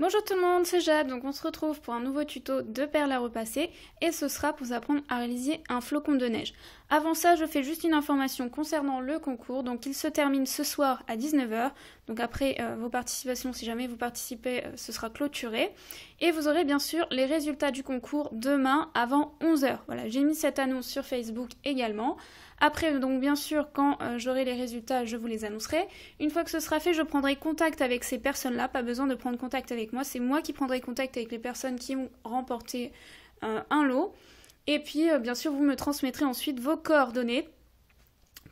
Bonjour tout le monde, c'est Jade, donc on se retrouve pour un nouveau tuto de perles à repasser et ce sera pour vous apprendre à réaliser un flocon de neige. Avant ça, je fais juste une information concernant le concours, donc il se termine ce soir à 19 h, donc après vos participations, si jamais vous participez, ce sera clôturé. Et vous aurez bien sûr les résultats du concours demain avant 11 h. Voilà, j'ai mis cette annonce sur Facebook également. Après, donc bien sûr, quand j'aurai les résultats, je vous les annoncerai. Une fois que ce sera fait, je prendrai contact avec ces personnes-là. Pas besoin de prendre contact avec moi. C'est moi qui prendrai contact avec les personnes qui ont remporté un lot. Et puis, bien sûr, vous me transmettrez ensuite vos coordonnées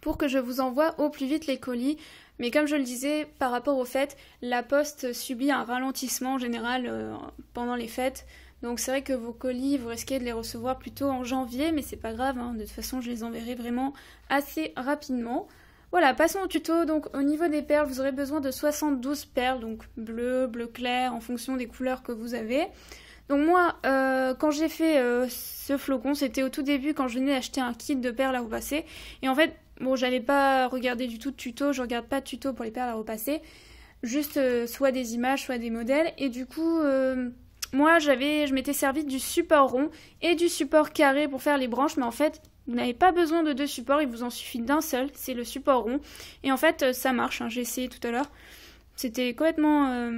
pour que je vous envoie au plus vite les colis. Mais comme je le disais, par rapport aux fêtes, la poste subit un ralentissement en général pendant les fêtes. Donc c'est vrai que vos colis, vous risquez de les recevoir plutôt en janvier, mais c'est pas grave, hein. De toute façon je les enverrai vraiment assez rapidement. Voilà, passons au tuto. Donc au niveau des perles, vous aurez besoin de 72 perles, donc bleu, bleu clair, en fonction des couleurs que vous avez. Donc moi, quand j'ai fait ce flocon, c'était au tout début quand je venais d'acheter un kit de perles à repasser. Et en fait, bon, j'allais pas regarder du tout de tuto, je regarde pas de tuto pour les perles à repasser. Juste soit des images, soit des modèles. Et du coup... moi, je m'étais servi du support rond et du support carré pour faire les branches, mais en fait, vous n'avez pas besoin de deux supports, il vous en suffit d'un seul, c'est le support rond. Et en fait, ça marche, hein, j'ai essayé tout à l'heure. C'était complètement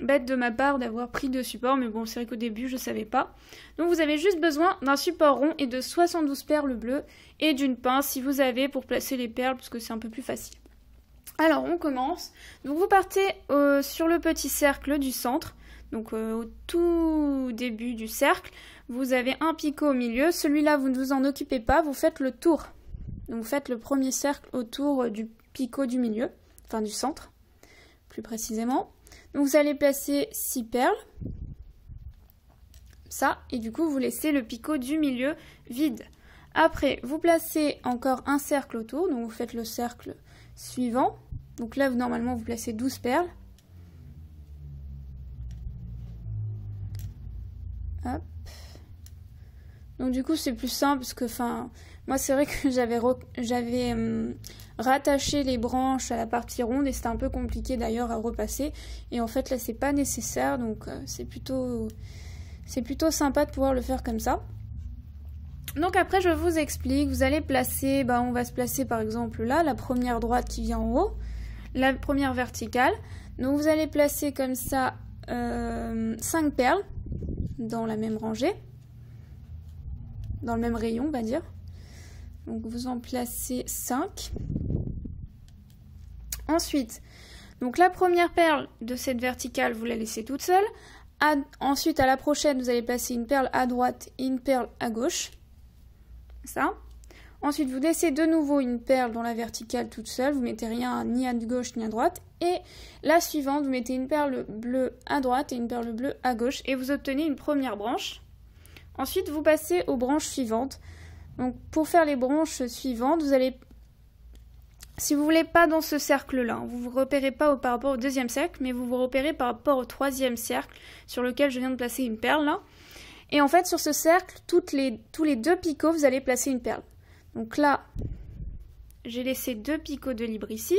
bête de ma part d'avoir pris deux supports, mais bon, c'est vrai qu'au début, je ne savais pas. Donc vous avez juste besoin d'un support rond et de 72 perles bleues et d'une pince si vous avez pour placer les perles, parce que c'est un peu plus facile. Alors, on commence. Donc vous partez sur le petit cercle du centre. Donc au tout début du cercle, vous avez un picot au milieu. Celui-là, vous ne vous en occupez pas, vous faites le tour. Donc vous faites le premier cercle autour du picot du milieu, enfin du centre, plus précisément. Donc vous allez placer 6 perles, ça, et du coup vous laissez le picot du milieu vide. Après, vous placez encore un cercle autour, donc vous faites le cercle suivant. Donc là, normalement, vous placez 12 perles. Hop. Donc du coup c'est plus simple parce que moi c'est vrai que j'avais rattaché les branches à la partie ronde et c'était un peu compliqué d'ailleurs à repasser et en fait là c'est pas nécessaire, donc c'est plutôt sympa de pouvoir le faire comme ça. Donc après je vous explique, vous allez placer, on va se placer par exemple là, la première droite qui vient en haut, la première verticale. Donc vous allez placer comme ça 5 perles dans la même rangée, dans le même rayon on va dire. Donc vous en placez 5. Ensuite, donc la première perle de cette verticale vous la laissez toute seule. Ensuite à la prochaine vous allez placer une perle à droite et une perle à gauche. Ça. Ensuite vous laissez de nouveau une perle dans la verticale toute seule, vous mettez rien ni à gauche ni à droite. Et la suivante, vous mettez une perle bleue à droite et une perle bleue à gauche et vous obtenez une première branche. Ensuite, vous passez aux branches suivantes. Donc, pour faire les branches suivantes, vous allez, si vous voulez pas dans ce cercle-là, vous ne vous repérez pas par rapport au deuxième cercle, mais vous vous repérez par rapport au troisième cercle sur lequel je viens de placer une perle là. Et en fait, sur ce cercle, tous les deux picots, vous allez placer une perle. Donc là, j'ai laissé 2 picots de libre ici.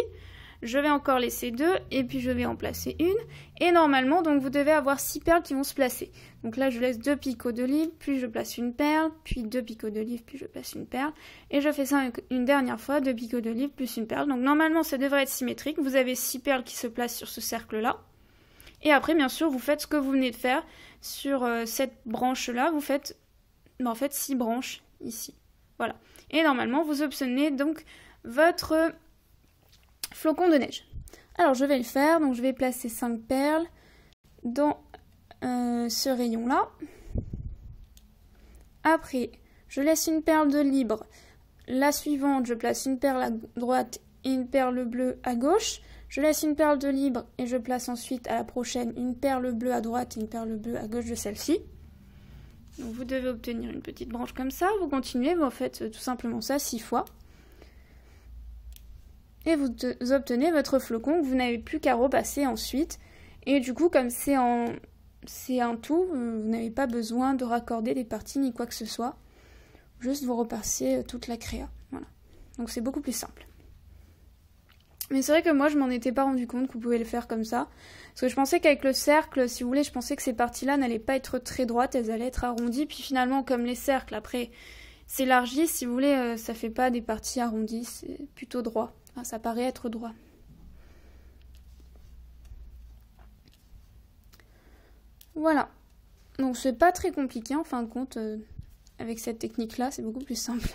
Je vais encore laisser 2 et puis je vais en placer une. Et normalement, donc vous devez avoir 6 perles qui vont se placer. Donc là, je laisse 2 picots d'olive, puis je place une perle, puis 2 picots d'olive, puis je place une perle. Et je fais ça une dernière fois, 2 picots d'olive plus une perle. Donc normalement, ça devrait être symétrique. Vous avez 6 perles qui se placent sur ce cercle-là. Et après, bien sûr, vous faites ce que vous venez de faire sur cette branche-là. Vous faites en fait 6 branches ici. Voilà. Et normalement, vous obtenez donc votre flocon de neige. Alors je vais le faire, donc je vais placer 5 perles dans ce rayon là. Après je laisse une perle de libre, la suivante je place une perle à droite et une perle bleue à gauche. Je laisse une perle de libre et je place ensuite à la prochaine une perle bleue à droite et une perle bleue à gauche de celle-ci. Donc vous devez obtenir une petite branche comme ça, vous continuez, vous faites tout simplement ça 6 fois. Et vous obtenez votre flocon que vous n'avez plus qu'à repasser ensuite. Et du coup, comme c'est un tout, vous n'avez pas besoin de raccorder des parties ni quoi que ce soit. Juste vous repassez toute la créa. Voilà. Donc c'est beaucoup plus simple. Mais c'est vrai que moi je m'en étais pas rendu compte que vous pouvez le faire comme ça. Parce que je pensais qu'avec le cercle, si vous voulez, je pensais que ces parties-là n'allaient pas être très droites, elles allaient être arrondies. Puis finalement, comme les cercles après s'élargissent, si vous voulez, ça fait pas des parties arrondies, c'est plutôt droit. Enfin, ça paraît être droit. Voilà. Donc c'est pas très compliqué en fin de compte. Avec cette technique-là, c'est beaucoup plus simple.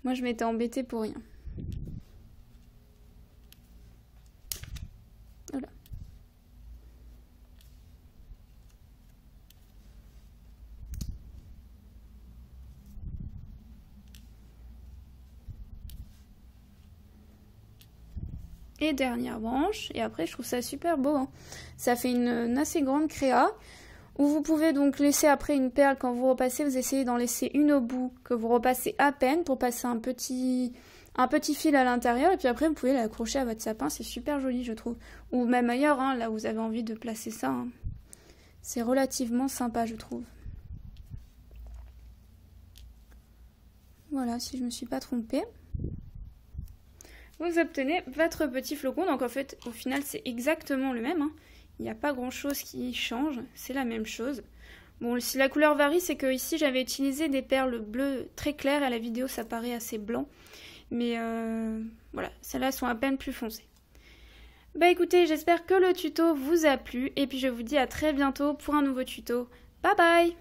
Moi je m'étais embêtée pour rien. Voilà. Et dernière branche, et après je trouve ça super beau, hein. Ça fait une assez grande créa, où vous pouvez donc laisser après une perle quand vous repassez, vous essayez d'en laisser une au bout, que vous repassez à peine pour passer un petit fil à l'intérieur, et puis après vous pouvez l'accrocher à votre sapin, c'est super joli je trouve. Ou même ailleurs, hein, là où vous avez envie de placer ça, hein. C'est relativement sympa je trouve. Voilà, si je me suis pas trompée. Vous obtenez votre petit flocon, donc en fait au final c'est exactement le même, hein. Il n'y a pas grand chose qui change, c'est la même chose. Bon, si la couleur varie, c'est que ici j'avais utilisé des perles bleues très claires, à la vidéo ça paraît assez blanc, mais voilà, celles-là sont à peine plus foncées. Bah écoutez, j'espère que le tuto vous a plu, et puis je vous dis à très bientôt pour un nouveau tuto. Bye bye!